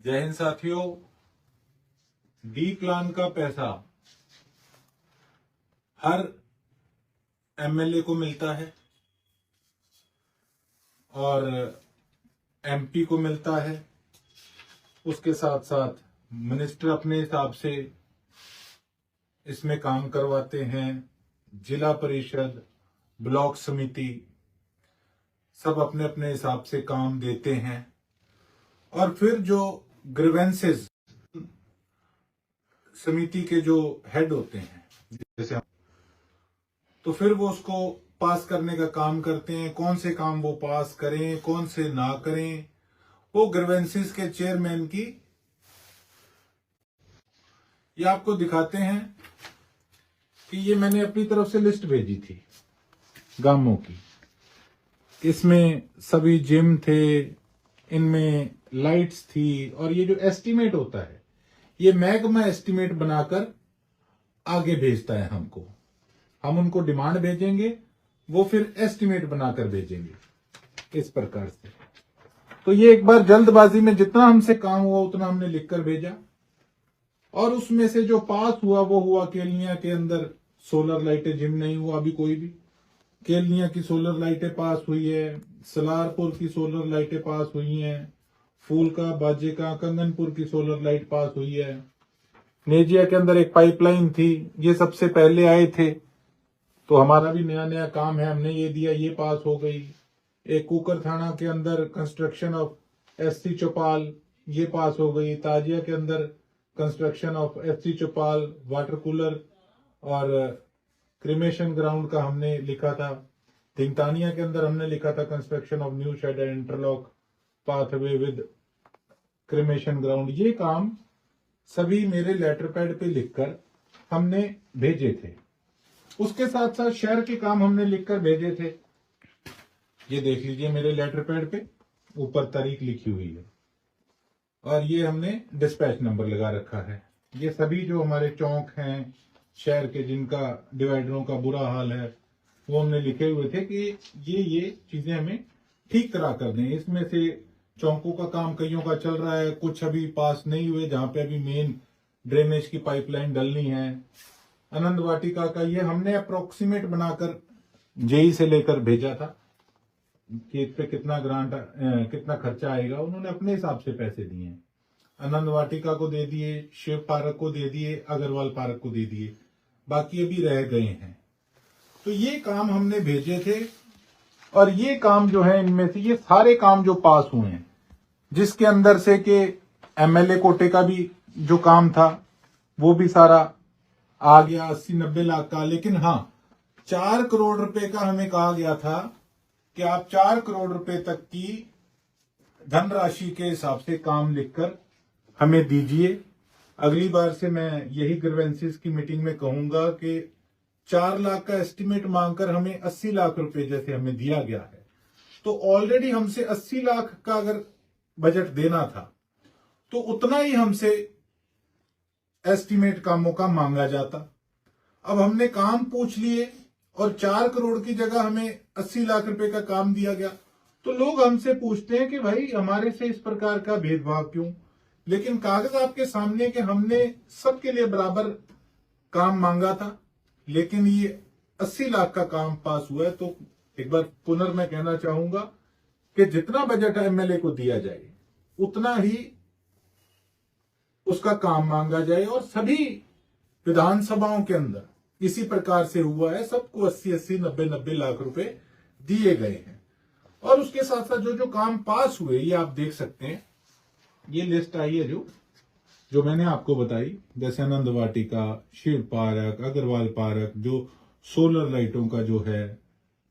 जय हिंद साथियों। D plan का पैसा हर एमएलए को मिलता है और एमपी को मिलता है। उसके साथ साथ मिनिस्टर अपने हिसाब से इसमें काम करवाते हैं। जिला परिषद, ब्लॉक समिति सब अपने अपने हिसाब से काम देते हैं और फिर जो ग्रीवेंसेस समिति के जो हेड होते हैं जैसे, तो फिर वो उसको पास करने का काम करते हैं। कौन से काम वो पास करें, कौन से ना करें, वो ग्रीवेंसेस के चेयरमैन की ये आपको दिखाते हैं कि ये मैंने अपनी तरफ से लिस्ट भेजी थी गांवों की। इसमें सभी जिम थे, इनमें लाइट्स थी और ये जो एस्टीमेट होता है ये महकमा एस्टीमेट बनाकर आगे भेजता है हमको। हम उनको डिमांड भेजेंगे, वो फिर एस्टीमेट बनाकर भेजेंगे इस प्रकार से। तो ये एक बार जल्दबाजी में जितना हमसे काम हुआ उतना हमने लिखकर भेजा और उसमें से जो पास हुआ वो हुआ केलनिया के अंदर सोलर लाइटें। जिम नहीं हुआ अभी कोई भी। केलनिया की सोलर लाइटें पास हुई है, सलारपुर की सोलर लाइटें पास हुई हैं, फूल का, बाजे का, कंगनपुर की सोलर लाइट पास हुई है। नेजिया के अंदर एक पाइपलाइन थी, ये सबसे पहले आए थे तो हमारा भी नया नया काम है, हमने ये दिया, ये पास हो गई। एक कुकर थाना के अंदर कंस्ट्रक्शन ऑफ एससी चौपाल, ये पास हो गई। ताजिया के अंदर construction of SC Chaupal, water cooler और क्रिमेशन ग्राउंड का हमने लिखा था। थिंगतानिया के अंदर हमने लिखा था construction of new shed and interlock pathway with cremation ground. ये काम सभी मेरे लेटर पैड पे लिखकर हमने भेजे थे। उसके साथ साथ शहर के काम हमने लिखकर भेजे थे। ये देख लीजिए मेरे लेटर पैड पे ऊपर तारीख लिखी हुई है और ये हमने डिस्पैच नंबर लगा रखा है। ये सभी जो हमारे चौक हैं शहर के जिनका डिवाइडरों का बुरा हाल है वो हमने लिखे हुए थे कि ये चीजें हमें ठीक करा कर दें। इसमें से चौकों का काम कईयों का चल रहा है, कुछ अभी पास नहीं हुए जहां पे अभी मेन ड्रेनेज की पाइपलाइन डलनी है। आनंद वाटिका का ये हमने अप्रोक्सीमेट बनाकर जेई से लेकर भेजा था कि इस पे कितना ग्रांट कितना खर्चा आएगा। उन्होंने अपने हिसाब से पैसे दिए। आनंद वाटिका को दे दिए, शिव पार्क को दे दिए, अग्रवाल पार्क को दे दिए, बाकी अभी रह गए हैं। तो ये काम हमने भेजे थे और ये काम जो है इनमें से ये सारे काम जो पास हुए हैं, जिसके अंदर से कि एमएलए कोटे का भी जो काम था वो भी सारा आ गया 80-90 लाख का। लेकिन हाँ, 4 करोड़ रुपए का हमें कहा गया था कि आप 4 करोड़ रुपए तक की धनराशि के हिसाब से काम लिखकर हमें दीजिए। अगली बार से मैं यही ग्रीवेंसेस की मीटिंग में कहूंगा कि 4 लाख का एस्टीमेट मांगकर हमें 80 लाख रुपए जैसे हमें दिया गया है, तो ऑलरेडी हमसे 80 लाख का अगर बजट देना था तो उतना ही हमसे एस्टीमेट कामों का मांगा जाता। अब हमने काम पूछ लिए और 4 करोड़ की जगह हमें 80 लाख रुपए का काम दिया गया। तो लोग हमसे पूछते हैं कि भाई हमारे से इस प्रकार का भेदभाव क्यों। लेकिन कागज आपके सामने कि हमने सबके लिए बराबर काम मांगा था, लेकिन ये 80 लाख का काम पास हुआ है। तो एक बार मैं कहना चाहूंगा कि जितना बजट एमएलए को दिया जाए उतना ही उसका काम मांगा जाए और सभी विधानसभाओं के अंदर इसी प्रकार से हुआ है। सबको 80-80, 90-90 लाख रुपए दिए गए हैं। और उसके साथ साथ जो काम पास हुए ये आप देख सकते हैं। ये लिस्ट आई है जो मैंने आपको बताई, जैसे आनंद वाटिका, शिव पार्क, अग्रवाल पार्क, जो सोलर लाइटों का जो है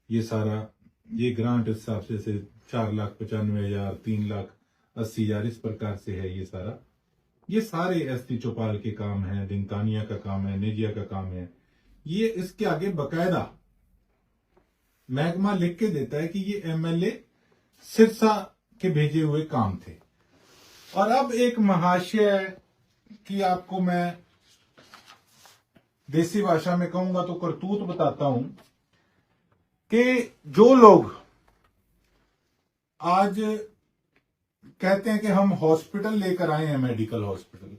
ये सारा, ये ग्रांट इस हिसाब से 4,95,000, 3,80,000 इस प्रकार से है। ये सारा, ये सारे एसटी चौपाल के काम है, दिनतानिया का काम है, नेजिया का काम है। ये इसके आगे बकायदा महकमा लिख के देता है कि ये एमएलए सिरसा के भेजे हुए काम थे। और अब एक महाशय की आपको मैं देसी भाषा में कहूंगा तो करतूत बताता हूं कि जो लोग आज कहते हैं कि हम हॉस्पिटल लेकर आए हैं, मेडिकल हॉस्पिटल,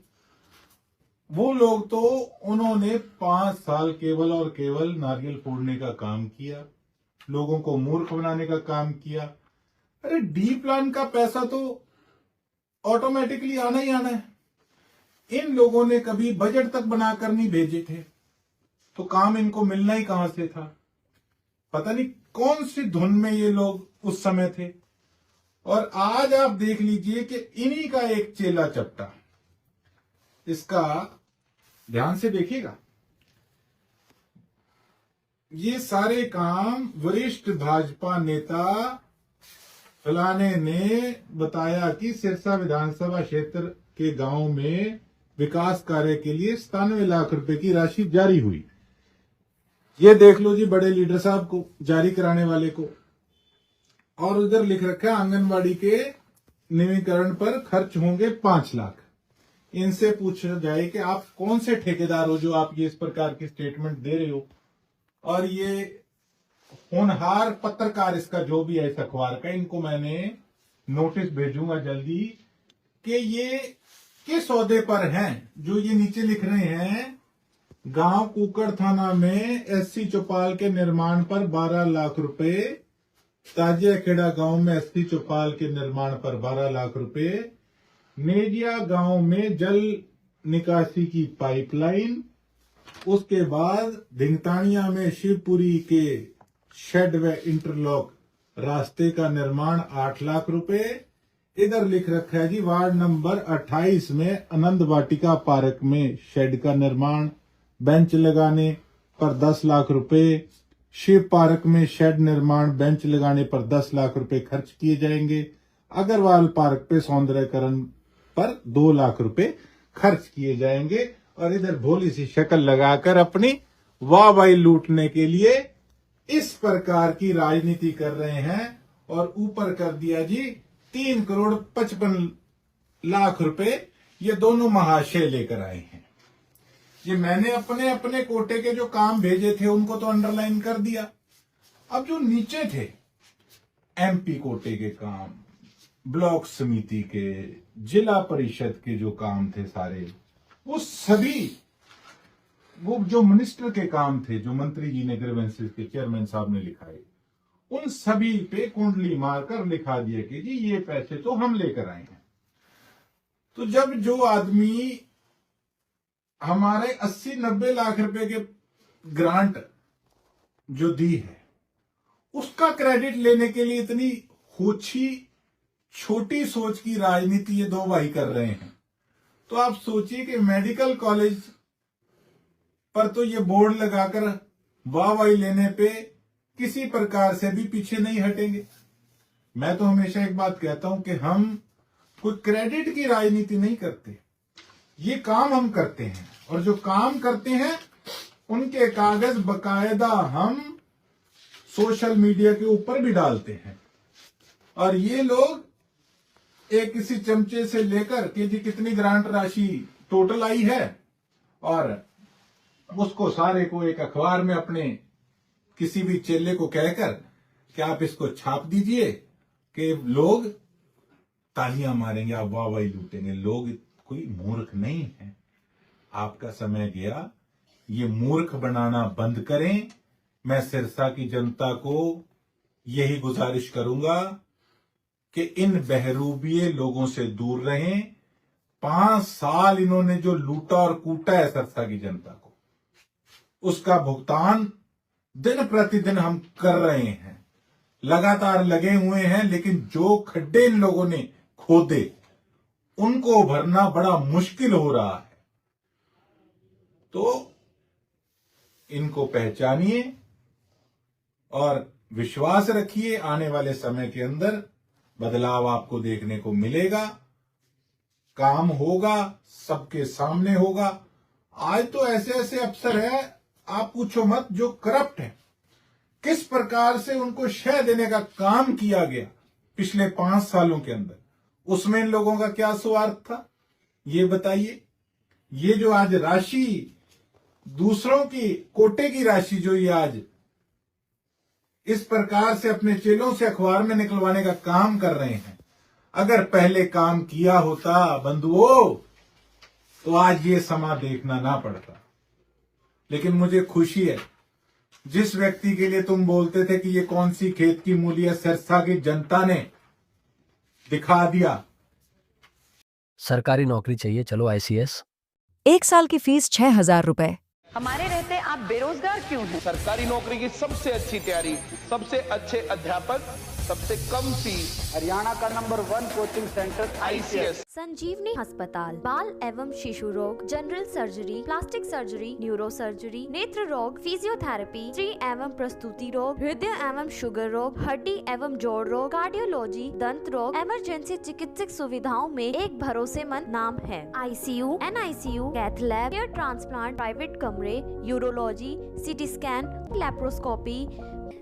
वो लोग तो उन्होंने 5 साल केवल और केवल नारियल फोड़ने का काम किया, लोगों को मूर्ख बनाने का काम किया। अरे डी प्लान का पैसा तो ऑटोमेटिकली आना ही आना है। इन लोगों ने कभी बजट तक बनाकर नहीं भेजे थे, तो काम इनको मिलना ही कहां से था। पता नहीं कौन सी धुन में ये लोग उस समय थे। और आज आप देख लीजिए कि इन्हीं का एक चेला चपटा, इसका ध्यान से देखिएगा, ये सारे काम वरिष्ठ भाजपा नेता फलाने ने बताया कि सिरसा विधानसभा क्षेत्र के गांव में विकास कार्य के लिए 97 लाख रुपए की राशि जारी हुई। ये देख लो जी, बड़े लीडर साहब को, जारी कराने वाले को। और उधर लिख रखा है आंगनवाड़ी के नवीकरण पर खर्च होंगे 5 लाख। इनसे पूछा जाए कि आप कौन से ठेकेदार हो जो आप ये इस प्रकार की स्टेटमेंट दे रहे हो। और ये होनहार पत्रकार, इसका जो भी है इस अखबार का, इनको मैंने नोटिस भेजूंगा जल्दी कि ये किस ओहदे पर हैं जो ये नीचे लिख रहे हैं। गांव कुकड़ थाना में एससी चौपाल के निर्माण पर 12 लाख रुपए, ताजिया खेड़ा गांव में एससी चौपाल के निर्माण पर 12 लाख रुपए, नेजिया गांव में जल निकासी की पाइपलाइन, उसके बाद धिंगतानिया में शिवपुरी के शेड व इंटरलॉक रास्ते का निर्माण 8 लाख रुपए। इधर लिख रखा है जी वार्ड नंबर 28 में आनंद वाटिका पार्क में शेड का निर्माण, बेंच लगाने पर 10 लाख रुपए, शिव पार्क में शेड निर्माण, बेंच लगाने पर 10 लाख रुपए खर्च किए जाएंगे, अग्रवाल पार्क पे सौंदर्यकरण पर 2 लाख रुपए खर्च किए जाएंगे। और इधर भोली सी शक्ल लगाकर अपनी वाहवाही लूटने के लिए इस प्रकार की राजनीति कर रहे हैं। और ऊपर कर दिया जी 3 करोड़ 55 लाख रुपए ये दोनों महाशय लेकर आए हैं। ये मैंने अपने अपने कोटे के जो काम भेजे थे उनको तो अंडरलाइन कर दिया। अब जो नीचे थे एमपी कोटे के काम, ब्लॉक समिति के, जिला परिषद के जो काम थे सारे, वो सभी, वो जो मिनिस्टर के काम थे, जो मंत्री जी ने ग्रीवेंसेस के चेयरमैन साहब ने लिखाए, उन सभी पे कुंडली मारकर लिखा दिया कि जी ये पैसे तो हम लेकर आए हैं। तो जब जो आदमी हमारे 80-90 लाख रुपए के ग्रांट जो दी है, उसका क्रेडिट लेने के लिए इतनी होछी छोटी सोच की राजनीति ये दो भाई कर रहे हैं, तो आप सोचिए कि मेडिकल कॉलेज पर तो ये बोर्ड लगाकर वाहवाही लेने पे किसी प्रकार से भी पीछे नहीं हटेंगे। मैं तो हमेशा एक बात कहता हूं कि हम कोई क्रेडिट की राजनीति नहीं करते, ये काम हम करते हैं। और जो काम करते हैं उनके कागज बकायदा हम सोशल मीडिया के ऊपर भी डालते हैं। और ये लोग एक किसी चमचे से लेकर कि जी कितनी ग्रांट राशि टोटल आई है, और उसको सारे को एक अखबार में अपने किसी भी चेले को कहकर कि आप इसको छाप दीजिए कि लोग तालियां मारेंगे, आप वाहवाही लूटेंगे। लोग कोई मूर्ख नहीं है। आपका समय गया, ये मूर्ख बनाना बंद करें। मैं सिरसा की जनता को यही गुजारिश करूंगा कि इन बहरूपिये लोगों से दूर रहें। 5 साल इन्होंने जो लूटा और कूटा है सिरसा की जनता को, उसका भुगतान दिन प्रतिदिन हम कर रहे हैं, लगातार लगे हुए हैं। लेकिन जो खड्डे इन लोगों ने खोदे उनको भरना बड़ा मुश्किल हो रहा है। तो इनको पहचानिए और विश्वास रखिए, आने वाले समय के अंदर बदलाव आपको देखने को मिलेगा, काम होगा, सबके सामने होगा। आज तो ऐसे ऐसे अफसर है, आप पूछो मत, जो करप्ट है। किस प्रकार से उनको शय देने का काम किया गया पिछले 5 सालों के अंदर, उसमें इन लोगों का क्या स्वार्थ था, ये बताइए। ये जो आज राशि, दूसरों की कोटे की राशि जो ये आज इस प्रकार से अपने चेलों से अखबार में निकलवाने का काम कर रहे हैं, अगर पहले काम किया होता बंधुओं तो आज ये समा देखना ना पड़ता। लेकिन मुझे खुशी है, जिस व्यक्ति के लिए तुम बोलते थे कि ये कौन सी खेत की मूली है, सिरसा की जनता ने दिखा दिया। सरकारी नौकरी चाहिए, चलो ICS। 1 साल की फीस 6,000 रुपए। हमारे रहते आप बेरोजगार क्यों हैं? सरकारी नौकरी की सबसे अच्छी तैयारी, सबसे अच्छे अध्यापक, सबसे कम फीस, हरियाणा का नंबर 1 कोचिंग सेंटर ICS। संजीवनी अस्पताल बाल एवं शिशु रोग, general surgery, plastic surgery, neuro surgery, नेत्र रोग, फिजियोथेरेपी, स्त्री एवं प्रसूति रोग, हृदय एवं शुगर रोग, हड्डी एवं जोड़ रोग, कार्डियोलॉजी, दंत रोग, इमरजेंसी चिकित्सक सुविधाओं में एक भरोसेमंद नाम है। ICU, NICU, cath lab, hair transplant, private कमरे, urology, CT scan, laparoscopy,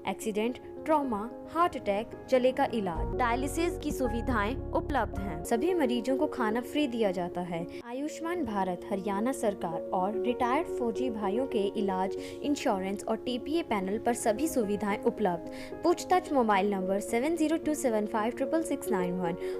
accident, trauma, heart attack, जले का इलाज, डायलिसिस की सुविधाएं उपलब्ध हैं। सभी मरीजों को खाना फ्री दिया जाता है। आयुष्मान भारत हरियाणा सरकार और रिटायर्ड फौजी भाइयों के इलाज, इंश्योरेंस और TPA पैनल पर सभी सुविधाएं उपलब्ध। पूछताछ मोबाइल नंबर 7027566691